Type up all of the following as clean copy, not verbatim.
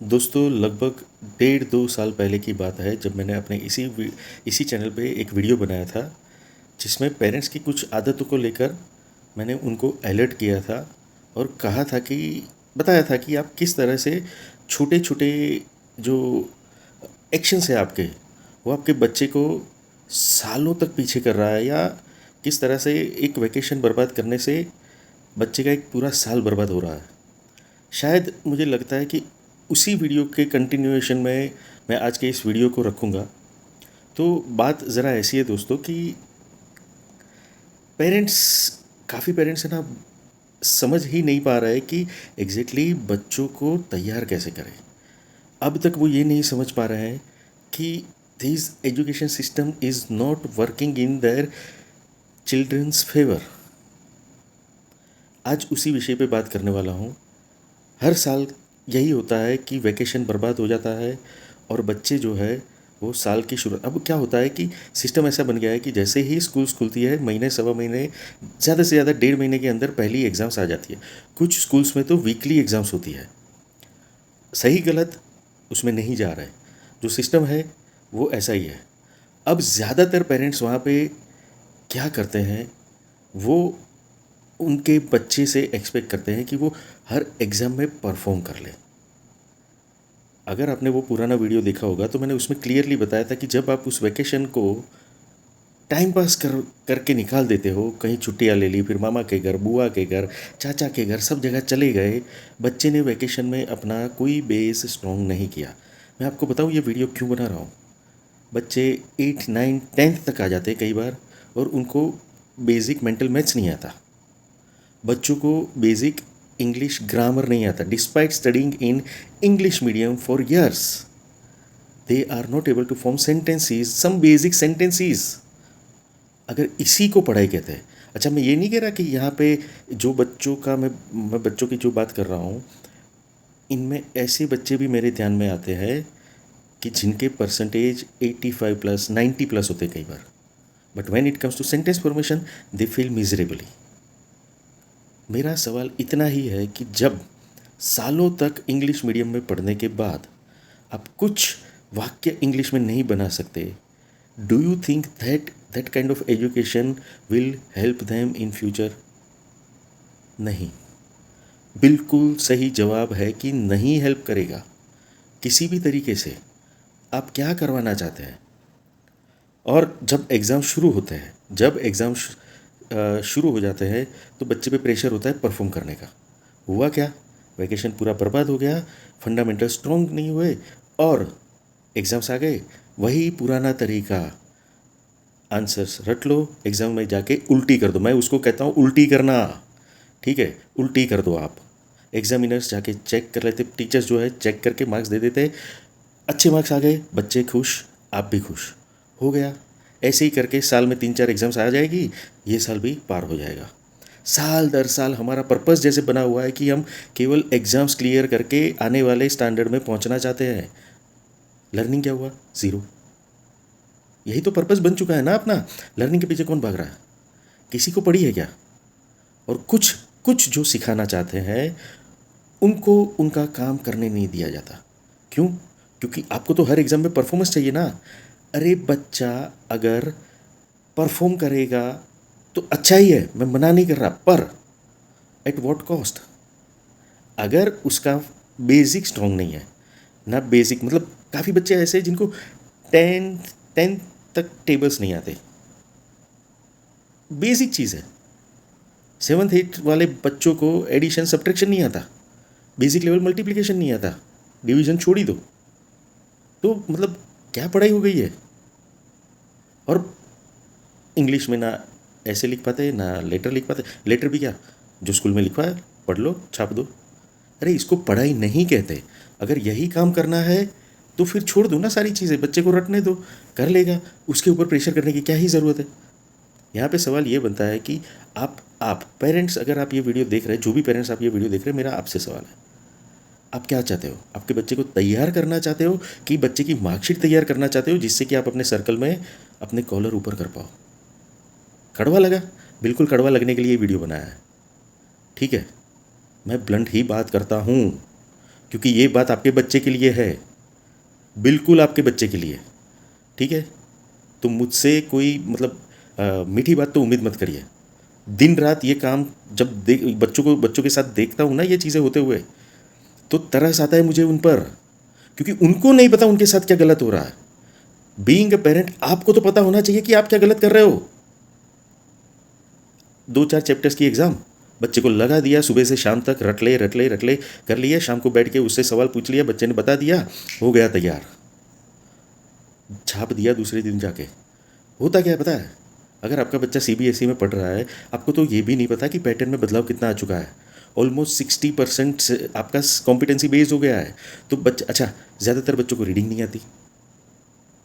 दोस्तों लगभग 1.5-2 साल पहले की बात है जब मैंने अपने इसी चैनल पे एक वीडियो बनाया था जिसमें पेरेंट्स की कुछ आदतों को लेकर मैंने उनको अलर्ट किया था और कहा था कि बताया था कि आप किस तरह से छोटे छोटे जो एक्शंस है आपके वो आपके बच्चे को सालों तक पीछे कर रहा है या किस तरह से एक वैकेशन बर्बाद करने से बच्चे का एक पूरा साल बर्बाद हो रहा है। शायद मुझे लगता है कि उसी वीडियो के कंटिन्यूएशन में मैं आज के इस वीडियो को रखूँगा। तो बात ज़रा ऐसी है दोस्तों कि पेरेंट्स काफ़ी पेरेंट्स है ना समझ ही नहीं पा रहे कि एग्जैक्टली बच्चों को तैयार कैसे करें। अब तक वो ये नहीं समझ पा रहे हैं कि this education system is not working in their children's favour. आज उसी विषय पे बात करने वाला हूँ। हर साल यही होता है कि वैकेशन बर्बाद हो जाता है और बच्चे जो है वो साल की शुरू अब क्या होता है कि सिस्टम ऐसा बन गया है कि जैसे ही स्कूल्स खुलती है महीने सवा महीने ज़्यादा से ज़्यादा 1.5 महीने के अंदर पहली एग्ज़ाम्स आ जाती है। कुछ स्कूल्स में तो वीकली एग्ज़ाम्स होती है। सही गलत उसमें नहीं जा रहा है, जो सिस्टम है वो ऐसा ही है। अब ज़्यादातर पेरेंट्स वहाँ पे क्या करते हैं, वो उनके बच्चे से एक्सपेक्ट करते हैं कि वो हर एग्ज़ाम में परफॉर्म कर ले। अगर आपने वो पुराना वीडियो देखा होगा तो मैंने उसमें क्लियरली बताया था कि जब आप उस वैकेशन को टाइम पास करके निकाल देते हो, कहीं छुट्टियाँ ले ली, फिर मामा के घर, बुआ के घर, चाचा के घर, सब जगह चले गए, बच्चे ने वैकेशन में अपना कोई बेस स्ट्रॉन्ग नहीं किया। मैं आपको बताऊँ ये वीडियो क्यों बना रहा हूँ। बच्चे 8, 9, 10th तक आ जाते कई बार और उनको बेसिक मेंटल मैथ्स नहीं आता। बच्चों को बेसिक इंग्लिश ग्रामर नहीं आता। Despite studying in English medium for years they are not able to form sentences, some basic sentences. अगर इसी को पढ़ाई कहते हैं। अच्छा, मैं ये नहीं कह रहा कि यहाँ पे जो बच्चों का मैं बच्चों की जो बात कर रहा हूँ, इनमें ऐसे बच्चे भी मेरे ध्यान में आते हैं कि जिनके परसेंटेज 85 प्लस 90 प्लस होते कई बार, but when it comes to sentence formation they feel miserably. मेरा सवाल इतना ही है कि जब सालों तक इंग्लिश मीडियम में पढ़ने के बाद आप कुछ वाक्य इंग्लिश में नहीं बना सकते, do you think that that kind of education will help them in future? नहीं। बिल्कुल सही जवाब है कि नहीं हेल्प करेगा किसी भी तरीके से। आप क्या करवाना चाहते हैं? और जब एग्ज़ाम शुरू होते हैं, जब एग्ज़ाम शुरू हो जाते हैं तो बच्चे पे प्रेशर होता है परफॉर्म करने का। हुआ क्या? वैकेशन पूरा बर्बाद हो गया, फंडामेंटल स्ट्रॉन्ग नहीं हुए और एग्ज़ाम्स आ गए। वही पुराना तरीका, आंसर्स रट लो, एग्ज़ाम में जाके उल्टी कर दो। मैं उसको कहता हूँ उल्टी करना। ठीक है, उल्टी कर दो आप। एग्जामिनर्स जाके चेक कर लेते, टीचर्स जो है चेक करके मार्क्स दे देते। अच्छे मार्क्स आ गए, बच्चे खुश, आप भी खुश, हो गया। ऐसे ही करके साल में 3-4 एग्ज़ाम्स आ जाएगी, ये साल भी पार हो जाएगा। साल दर साल हमारा पर्पस जैसे बना हुआ है कि हम केवल एग्ज़ाम्स क्लियर करके आने वाले स्टैंडर्ड में पहुंचना चाहते हैं। लर्निंग क्या हुआ? ज़ीरो। यही तो पर्पस बन चुका है ना अपना। लर्निंग के पीछे कौन भाग रहा है? किसी को पड़ी है क्या? और कुछ कुछ जो सिखाना चाहते हैं उनको उनका काम करने नहीं दिया जाता। क्यों? क्योंकि आपको तो हर एग्ज़ाम में परफॉर्मेंस चाहिए ना। अरे बच्चा अगर परफॉर्म करेगा तो अच्छा ही है, मैं मना नहीं कर रहा, पर एट व्हाट कॉस्ट? अगर उसका बेसिक स्ट्रॉन्ग नहीं है ना, बेसिक मतलब काफ़ी बच्चे ऐसे हैं जिनको टेंथ टेंथ तक टेबल्स नहीं आते। बेसिक चीज़ है। 7th 8th वाले बच्चों को एडिशन सब्ट्रैक्शन नहीं आता, बेसिक लेवल मल्टीप्लिकेशन नहीं आता, डिवीजन छोड़ ही दो। तो मतलब क्या पढ़ाई हो गई है? और इंग्लिश में ना ऐसे लिख पाते ना लेटर लिख पाते। लेटर भी क्या, जो स्कूल में लिखवा है पढ़ लो छाप दो। अरे इसको पढ़ाई नहीं कहते। अगर यही काम करना है तो फिर छोड़ दो ना सारी चीज़ें, बच्चे को रटने दो, कर लेगा। उसके ऊपर प्रेशर करने की क्या ही ज़रूरत है? यहाँ पे सवाल ये बनता है कि आप पेरेंट्स, अगर आप ये वीडियो देख रहे हैं, जो भी पेरेंट्स आप ये वीडियो देख रहे हैं, मेरा आपसे सवाल है, आप क्या चाहते हो? आपके बच्चे को तैयार करना चाहते हो कि बच्चे की मार्कशीट तैयार करना चाहते हो जिससे कि आप अपने सर्कल में अपने कॉलर ऊपर कर पाओ? कड़वा लगा? बिल्कुल कड़वा लगने के लिए वीडियो बनाया है। ठीक है, मैं ब्लंट ही बात करता हूँ। क्योंकि ये बात आपके बच्चे के लिए है, बिल्कुल आपके बच्चे के लिए। ठीक है, तो मुझसे कोई मतलब मीठी बात तो उम्मीद मत करिए। दिन रात ये काम जब बच्चों के साथ देखता हूँ ना ये चीज़ें होते हुए, तो तरस आता है मुझे उन पर, क्योंकि उनको नहीं पता उनके साथ क्या गलत हो रहा है। बीइंग अ पेरेंट आपको तो पता होना चाहिए कि आप क्या गलत कर रहे हो। 2-4 चैप्टर्स की एग्ज़ाम बच्चे को लगा दिया, सुबह से शाम तक रट ले कर लिया, शाम को बैठ के उससे सवाल पूछ लिया, बच्चे ने बता दिया, हो गया तैयार, छाप दिया दूसरे दिन जाके। होता क्या है पता है, अगर आपका बच्चा सीबीएसई में पढ़ रहा है, आपको तो ये भी नहीं पता कि पैटर्न में बदलाव कितना आ चुका है। ऑलमोस्ट 60% से आपका कॉम्पिटेंसी बेस्ड हो गया है। तो बच्चा, अच्छा, ज़्यादातर बच्चों को रीडिंग नहीं आती।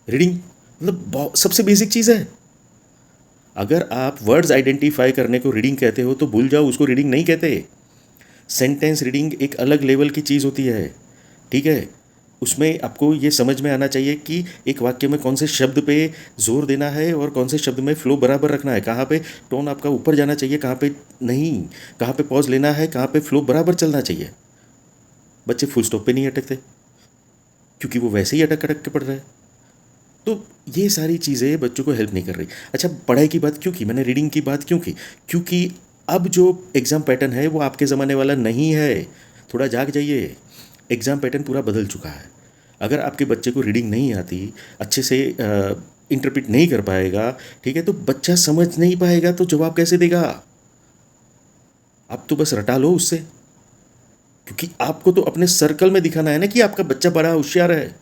रीडिंग मतलब सबसे बेसिक चीज़ है। अगर आप वर्ड्स आइडेंटिफाई करने को रीडिंग कहते हो तो भूल जाओ, उसको रीडिंग नहीं कहते। सेंटेंस रीडिंग एक अलग लेवल की चीज़ होती है। ठीक है, उसमें आपको ये समझ में आना चाहिए कि एक वाक्य में कौन से शब्द पे जोर देना है और कौन से शब्द में फ्लो बराबर रखना है, कहाँ पे टोन आपका ऊपर जाना चाहिए, कहाँ पे नहीं, कहाँ पे पॉज लेना है, कहाँ पे फ्लो बराबर चलना चाहिए। बच्चे फुल स्टॉप पे नहीं अटकते, क्योंकि वो वैसे ही अटक अटक के पढ़ रहे हैं। तो ये सारी चीज़ें बच्चों को हेल्प नहीं कर रही। अच्छा, पढ़ाई की बात क्यों की मैंने, रीडिंग की बात क्यों की? क्योंकि अब जो एग्ज़ाम पैटर्न है वो आपके ज़माने वाला नहीं है। थोड़ा जाग जाइए, एग्ज़ाम पैटर्न पूरा बदल चुका है। अगर आपके बच्चे को रीडिंग नहीं आती, अच्छे से इंटरप्रेट नहीं कर पाएगा, ठीक है, तो बच्चा समझ नहीं पाएगा तो जवाब कैसे देगा? आप तो बस रटा लो उससे, क्योंकि आपको तो अपने सर्कल में दिखाना है ना कि आपका बच्चा बड़ा होशियार है।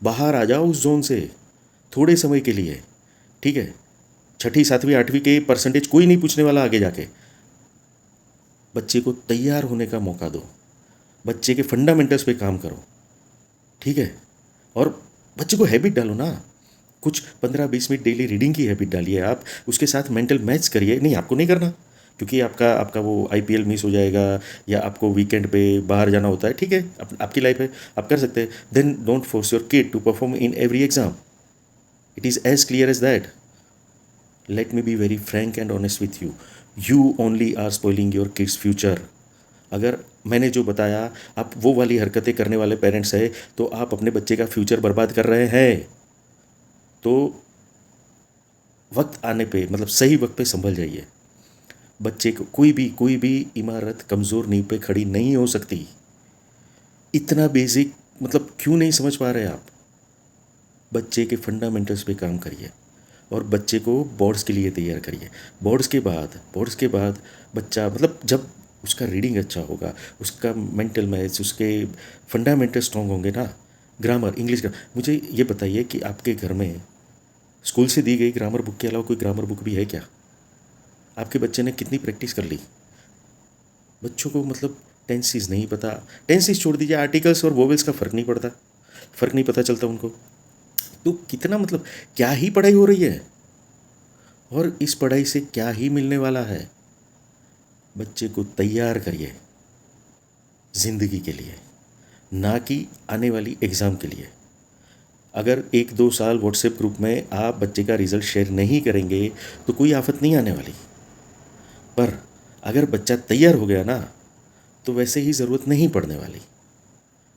बाहर आ जाओ उस जोन से थोड़े समय के लिए। ठीक है, छठी सातवीं आठवीं के परसेंटेज कोई नहीं पूछने वाला आगे जाके। बच्चे को तैयार होने का मौका दो, बच्चे के फंडामेंटल्स पे काम करो। ठीक है, और बच्चे को हैबिट डालो ना, कुछ 15-20 मिनट डेली रीडिंग की हैबिट डालिए आप, उसके साथ मेंटल मैथ्स करिए। नहीं, आपको नहीं करना, क्योंकि आपका आपका वो आईपीएल मिस हो जाएगा, या आपको वीकेंड पे बाहर जाना होता है। ठीक है, आपकी लाइफ है, आप कर सकते हैं। Then don't force your kid to perform in every exam. It is as clear as that. Let me be very frank and honest with you, you only are spoiling your kid's future. अगर मैंने जो बताया आप वो वाली हरकतें करने वाले पेरेंट्स हैं, तो आप अपने बच्चे का फ्यूचर बर्बाद कर रहे हैं। तो वक्त आने पे, मतलब सही वक्त पे संभल जाइए। बच्चे को कोई भी इमारत कमज़ोर नींव पे खड़ी नहीं हो सकती। इतना बेसिक मतलब क्यों नहीं समझ पा रहे आप? बच्चे के फंडामेंटल्स पे काम करिए और बच्चे को बोर्ड्स के लिए तैयार करिए। बोर्ड्स के बाद बच्चा, मतलब जब उसका रीडिंग अच्छा होगा, उसका मेंटल मैथ्स, उसके फंडामेंटल स्ट्रॉन्ग होंगे ना, ग्रामर, इंग्लिश का। मुझे ये बताइए कि आपके घर में स्कूल से दी गई ग्रामर बुक के अलावा कोई ग्रामर बुक भी है क्या? आपके बच्चे ने कितनी प्रैक्टिस कर ली? बच्चों को मतलब टेंसेस नहीं पता। टेंसेस छोड़ दीजिए, आर्टिकल्स और वोवेल्स का फ़र्क नहीं पड़ता, फ़र्क नहीं पता चलता उनको। तो कितना मतलब क्या ही पढ़ाई हो रही है, और इस पढ़ाई से क्या ही मिलने वाला है? बच्चे को तैयार करिए ज़िंदगी के लिए, ना कि आने वाली एग्ज़ाम के लिए। अगर 1-2 साल व्हाट्सएप ग्रुप में आप बच्चे का रिज़ल्ट शेयर नहीं करेंगे तो कोई आफत नहीं आने वाली। पर अगर बच्चा तैयार हो गया ना, तो वैसे ही ज़रूरत नहीं पड़ने वाली।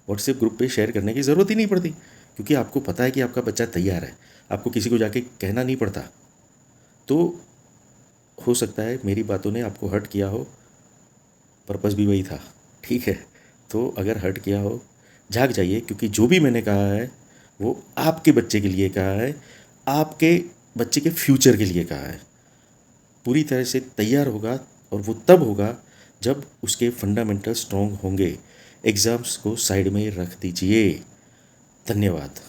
व्हाट्सएप ग्रुप पे शेयर करने की ज़रूरत ही नहीं पड़ती, क्योंकि आपको पता है कि आपका बच्चा तैयार है। आपको किसी को जाके कहना नहीं पड़ता। तो हो सकता है मेरी बातों ने आपको हर्ट किया हो, पर्पस भी वही था। ठीक है, तो अगर हर्ट किया हो, जाग जाइए, क्योंकि जो भी मैंने कहा है वो आपके बच्चे के लिए कहा है, आपके बच्चे के फ्यूचर के लिए कहा है। पूरी तरह से तैयार होगा, और वो तब होगा जब उसके फंडामेंटल स्ट्रॉन्ग होंगे। एग्ज़ाम्स को साइड में रख दीजिए। धन्यवाद।